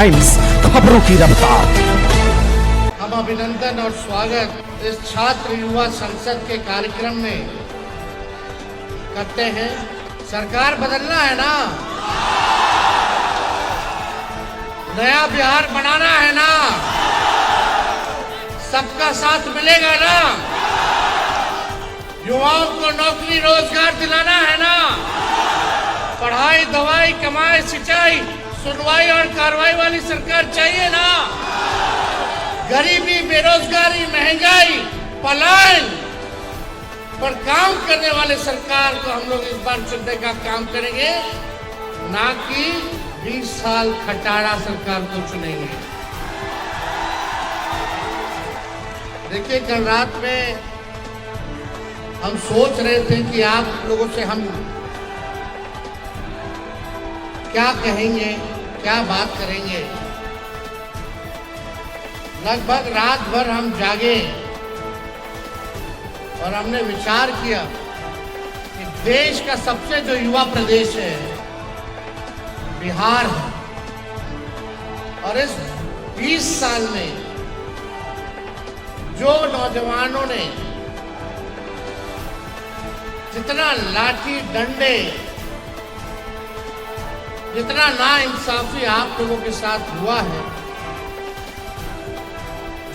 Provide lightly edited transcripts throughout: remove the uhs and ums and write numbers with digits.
Times, खबरों की रफ्तार। हम अभिनंदन और स्वागत इस छात्र युवा संसद के कार्यक्रम में करते हैं। सरकार बदलना है ना, नया बिहार बनाना है ना, सबका साथ मिलेगा ना, युवाओं को नौकरी रोजगार दिलाना है ना, पढ़ाई दवाई कमाई सिंचाई सुनवाई और कार्रवाई वाली सरकार चाहिए ना, गरीबी बेरोजगारी महंगाई पलायन पर काम करने वाले सरकार को हम लोग इस बार चुनने का काम करेंगे, ना कि 20 साल खटारा सरकार को चुनेंगे। देखिए, कल रात में हम सोच रहे थे कि आप लोगों से हम क्या कहेंगे, क्या बात करेंगे। लगभग रात भर हम जागे और हमने विचार किया कि देश का सबसे जो युवा प्रदेश है बिहार है, और इस 20 साल में जो नौजवानों ने जितना लाठी डंडे, जितना नाइंसाफी आप लोगों के साथ हुआ है,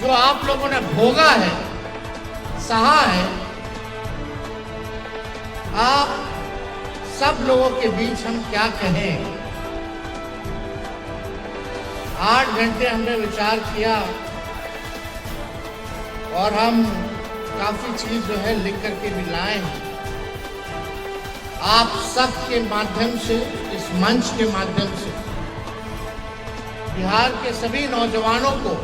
जो आप लोगों ने भोगा है, सहा है, आप सब लोगों के बीच हम क्या कहें। 8 घंटे हमने विचार किया और हम काफी चीज जो है लिख करके भी लाए हैं। आप सब के माध्यम से, इस मंच के माध्यम से बिहार के सभी नौजवानों को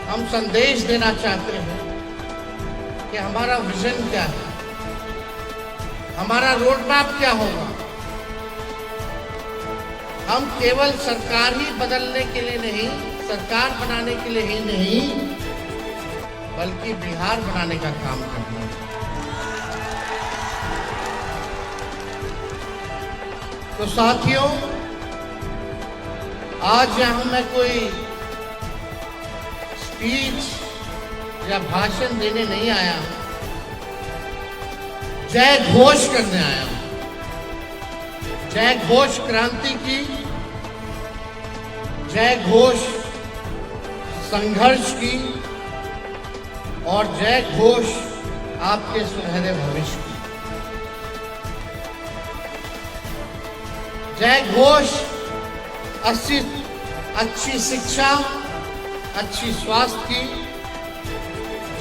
हम संदेश देना चाहते हैं कि हमारा विजन क्या है, हमारा रोड मैप क्या होगा। हम केवल सरकार ही बदलने के लिए नहीं, सरकार बनाने के लिए ही नहीं, बल्कि बिहार बनाने का काम करना है। तो साथियों, आज यहाँ मैं कोई स्पीच या भाषण देने नहीं आया, जय घोष करने आया हूं। जय घोष क्रांति की, जय घोष संघर्ष की, और जय घोष आपके सुनहरे भविष्य की। जय घोष अच्छी शिक्षा, अच्छी स्वास्थ्य की।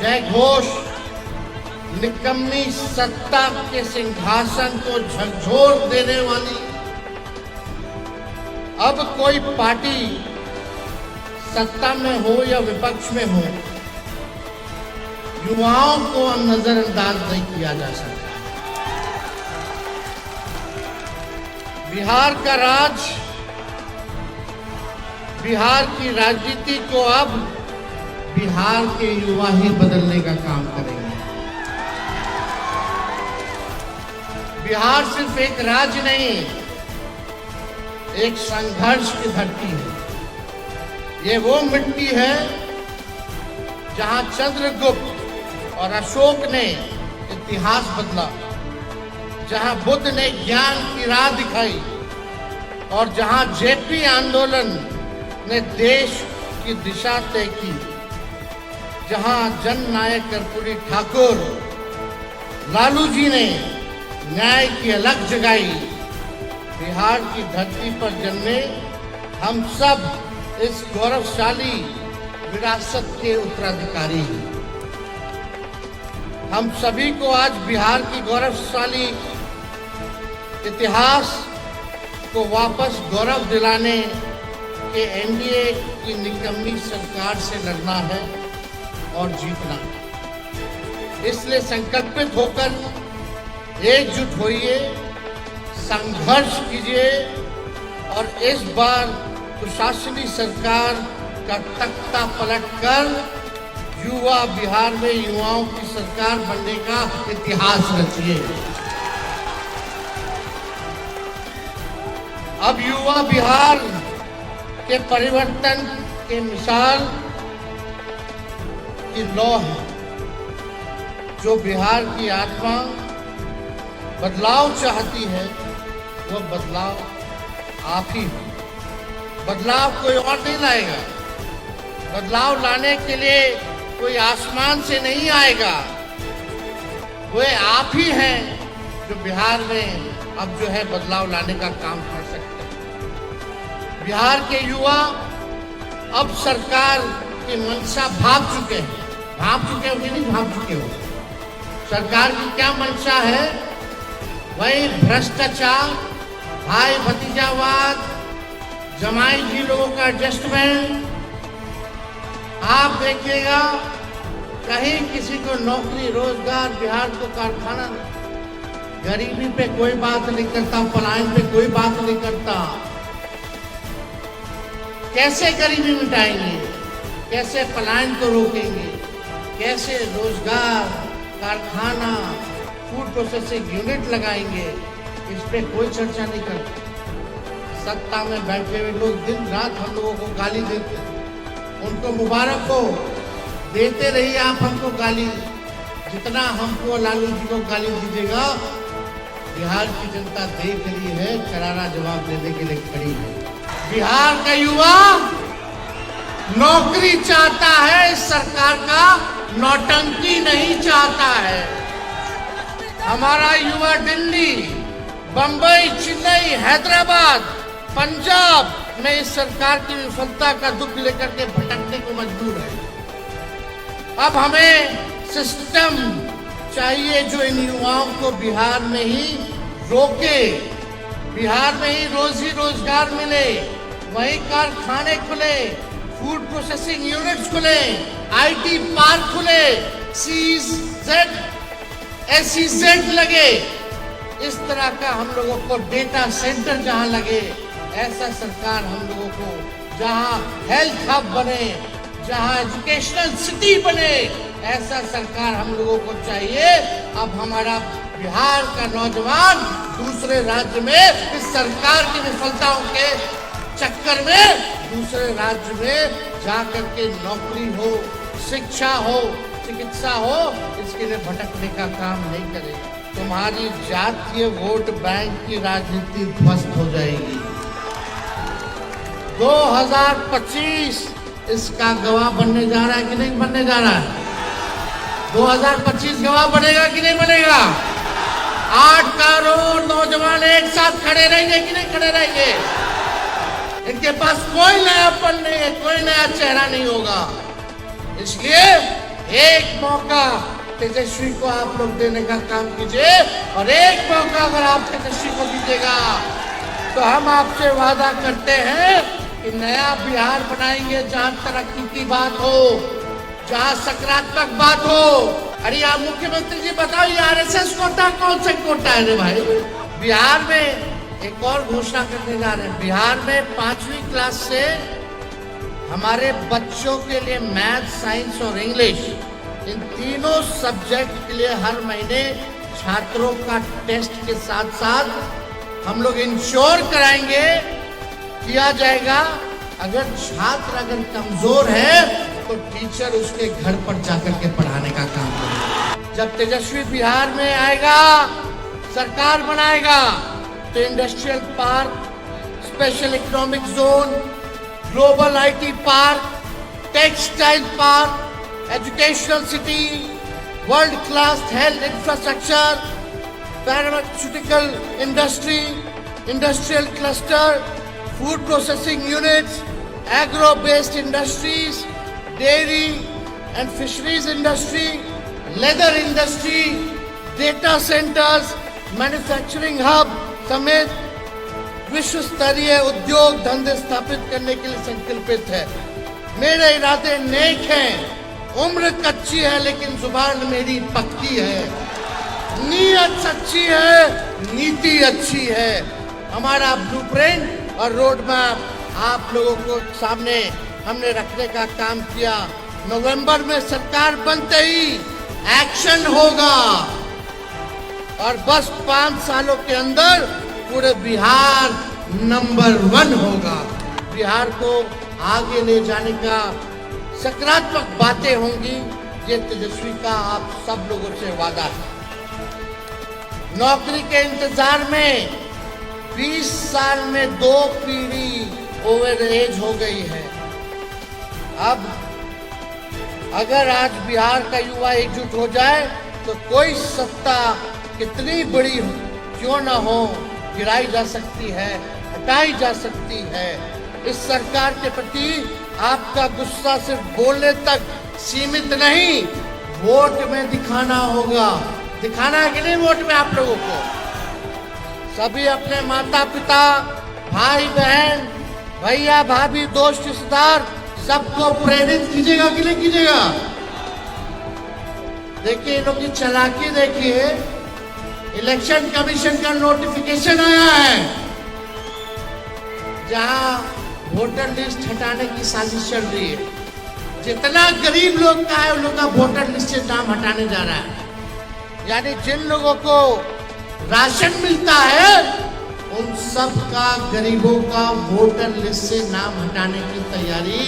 जय घोष निकम्मी सत्ता के सिंहासन को झकझोर देने वाली। अब कोई पार्टी सत्ता में हो या विपक्ष में हो, युवाओं को नजरअंदाज नहीं किया जा सकता। बिहार का राज, बिहार की राजनीति को अब बिहार के युवा ही बदलने का काम करेंगे। बिहार सिर्फ एक राज्य नहीं, एक संघर्ष की धरती है। ये वो मिट्टी है जहां चंद्रगुप्त और अशोक ने इतिहास बदला, जहां बुद्ध ने ज्ञान की राह दिखाई, और जहां जेपी आंदोलन ने देश की दिशा तय की, जहां जननायक कर्पूरी ठाकुर लालू जी ने न्याय की अलख जगाई। बिहार की धरती पर जन्मे हम सब इस गौरवशाली विरासत के उत्तराधिकारी हैं। हम सभी को आज बिहार की गौरवशाली इतिहास को वापस गौरव दिलाने के एनडीए की निकम्मी सरकार से लड़ना है और जीतना। इसलिए संकल्पित होकर एकजुट होइए, संघर्ष कीजिए और इस बार प्रशासनिक सरकार का तख्ता पलटकर युवा बिहार में युवाओं की सरकार बनने का इतिहास रचिए। अब युवा बिहार के परिवर्तन के मिसाल की लौ है। जो बिहार की आत्मा बदलाव चाहती है, वो बदलाव आप ही हो। बदलाव कोई और नहीं लाएगा। बदलाव लाने के लिए कोई आसमान से नहीं आएगा। वो आप ही हैं जो बिहार में अब जो है बदलाव लाने का काम कर सकते हैं। बिहार के युवा अब सरकार की मंशा भाप चुके हैं। भाप चुके हो कि नहीं भाप चुके हो? सरकार की क्या मंशा है? वही भ्रष्टाचार, भाई भतीजावाद, जमाई जी लोगों का एडजस्टमेंट। आप देखिएगा कहीं किसी को नौकरी रोजगार, बिहार को कारखाना नहीं। गरीबी पे कोई बात नहीं करता, पलायन पे कोई बात नहीं करता। कैसे गरीबी मिटाएंगे? कैसे पलायन को रोकेंगे? कैसे रोजगार, कारखाना, फूड प्रोसेसिंग यूनिट लगाएंगे? इस पे कोई चर्चा नहीं करता। सत्ता में बैठे हुए लोग दिन रात हम लोगों को गाली देते हैं। उनको मुबारक हो, देते रहिए आप हमको गाली। जितना हमको लालू जी को गाली दीजिएगा, बिहार की जनता देख रही है, करारा जवाब देने के लिए खड़ी है। बिहार का युवा नौकरी चाहता है, इस सरकार का नौटंकी नहीं चाहता है। हमारा युवा दिल्ली, बंबई, चेन्नई, हैदराबाद, पंजाब में इस सरकार की विफलता का दुख लेकर के भटकने को मजबूर है। अब हमें सिस्टम चाहिए जो इन युवाओं को बिहार में ही रोके, बिहार में ही रोजगार मिले, वही कारखाने खुले, फूड प्रोसेसिंग यूनिट्स खुले, आईटी पार्क खुले, SEZ लगे। इस तरह का हम लोगों को डेटा सेंटर जहां लगे, ऐसा सरकार हम लोगों को, जहां हेल्थ हब बने, जहां एजुकेशनल सिटी बने, ऐसा सरकार हम लोगों को चाहिए। अब हमारा बिहार का नौजवान दूसरे राज्य में इस सरकार की विफलताओं के चक्कर में दूसरे राज्य में जाकर के नौकरी हो, शिक्षा हो, चिकित्सा हो, इसके लिए भटकने का काम नहीं करेगा। तुम्हारी जातीय वोट बैंक की राजनीति ध्वस्त हो जाएगी। 2025 इसका गवाह बनने जा रहा है कि नहीं बनने जा रहा है? 2025 गवाह बनेगा कि नहीं बनेगा? 8 करोड़ नौजवान एक साथ खड़े रहेंगे कि नहीं खड़े रहेंगे? इनके पास कोई नयापन नहीं है, कोई नया चेहरा नहीं होगा। इसलिए एक मौका तेजस्वी को आप लोग देने का काम कीजिए, और एक मौका अगर आप तेजस्वी को दीजिएगा तो हम आपसे वादा करते हैं कि नया बिहार बनाएंगे, जहां तरक्की की बात हो, जहां सकारात्मक बात हो। अरे आप मुख्यमंत्री जी बताओ, ये RSS कोटा कौन सा कोटा है रे भाई? बिहार में एक और घोषणा करने जा रहे हैं। बिहार में 5वीं क्लास से हमारे बच्चों के लिए मैथ, साइंस और इंग्लिश, इन तीनों सब्जेक्ट के लिए हर महीने छात्रों का टेस्ट के साथ साथ हम लोग इंश्योर कराएंगे, किया जाएगा। अगर छात्र कमजोर है तो टीचर उसके घर पर जाकर के पढ़ाने का काम करेगा। जब तेजस्वी बिहार में आएगा, सरकार बनाएगा, तो industrial park, special economic zone, global IT park, textile park, educational city, world class health infrastructure, pharmaceutical industry, industrial cluster, food processing units, agro based industries, dairy and fisheries industry, leather industry, data centres, manufacturing hub समेत विश्व स्तरीय उद्योग धंधे स्थापित करने के लिए संकल्पित है। मेरे इरादे नेक हैं, उम्र कच्ची है लेकिन जुबान मेरी पक्की है, नीयत सच्ची है, नीति अच्छी है। हमारा ब्लूप्रिंट और रोड मैप आप लोगों को सामने हमने रखने का काम किया। नवंबर में सरकार बनते ही एक्शन होगा, और बस 5 सालों के अंदर पूरे बिहार नंबर 1 होगा। बिहार को आगे ले जाने का सकारात्मक बातें होंगी। ये तेजस्वी का आप सब लोगों से वादा है। नौकरी के इंतजार में 20 साल में 2 पीढ़ी ओवर एज हो गई है। अब अगर आज बिहार का युवा एकजुट हो जाए तो कोई सत्ता कितनी बड़ी क्यों ना हो, गिराई जा सकती है, हटाई जा सकती है। इस सरकार के प्रति आपका गुस्सा सिर्फ बोलने तक सीमित नहीं, वोट में दिखाना होगा। दिखाना है कि नहीं वोट में आप लोगों को? सभी अपने माता पिता, भाई बहन, भैया भाभी, दोस्त रिश्तेदार सबको प्रेरित कीजिएगा कि नहीं कीजिएगा? देखिए इन लोग की चालाकी देखिए। इलेक्शन कमीशन का नोटिफिकेशन आया है जहां वोटर लिस्ट हटाने की साजिश चल रही है। जितना गरीब लोग का है उन लोग का वोटर लिस्ट से नाम हटाने जा रहा है। यानी जिन लोगों को राशन मिलता है उन सब का, गरीबों का वोटर लिस्ट से नाम हटाने की तैयारी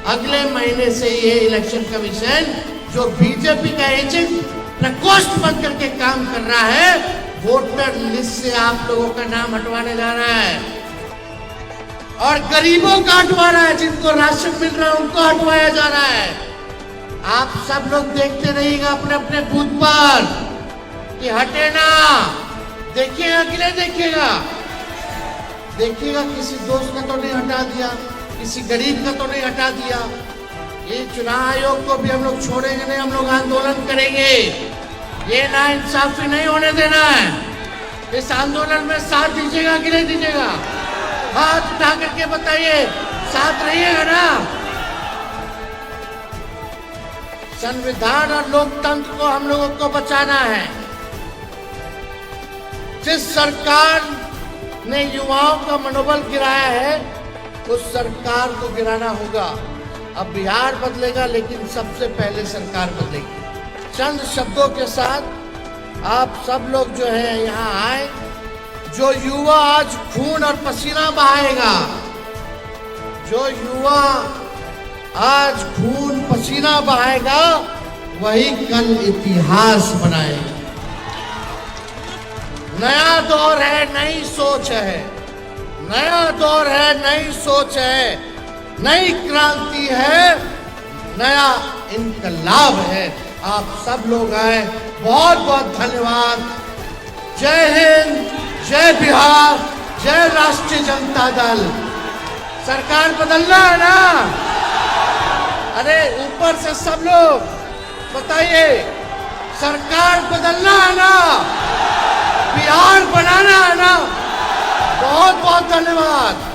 अगले महीने से ये इलेक्शन कमीशन जो बीजेपी का एजेंट प्रकोष्ठ बन करके काम कर रहा है, वोटर लिस्ट से आप लोगों का नाम हटवाने जा रहा है और गरीबों का हटवा रहा है। जिनको राशन मिल रहा है उनको हटवाया जा रहा है। आप सब लोग देखते रहिएगा अपने अपने बूथ पर कि हटे ना। देखिएगा कि नहीं देखिएगा? देखिएगा किसी दोस्त का तो नहीं हटा दिया, किसी गरीब का तो नहीं हटा दिया। ये चुनाव आयोग को भी हम लोग छोड़ेंगे नहीं, हम लोग आंदोलन करेंगे। ये नाइंसाफी नहीं होने देना है। इस आंदोलन में साथ दीजिएगा कि नहीं दीजिएगा? हाथ उठा करके बताइए, साथ रहिएगा ना? संविधान और लोकतंत्र को हम लोगों को बचाना है। जिस सरकार ने युवाओं का मनोबल गिराया है उस सरकार को गिराना होगा। अब बिहार बदलेगा लेकिन सबसे पहले सरकार बदलेगी। चंद शब्दों के साथ आप सब लोग जो है यहाँ आए। जो युवा आज खून और पसीना बहाएगा, जो युवा आज खून पसीना बहाएगा, वही कल इतिहास बनाएगा। नया दौर है, नई सोच है। नया दौर है, नई सोच है, नई क्रांति है, नया इनकलाब है। आप सब लोग आए, बहुत बहुत धन्यवाद। जय हिंद, जय बिहार, जय राष्ट्रीय जनता दल। सरकार बदलना है ना? अरे ऊपर से सब लोग बताइए, सरकार बदलना है ना? बिहार बनाना है ना? बहुत बहुत धन्यवाद।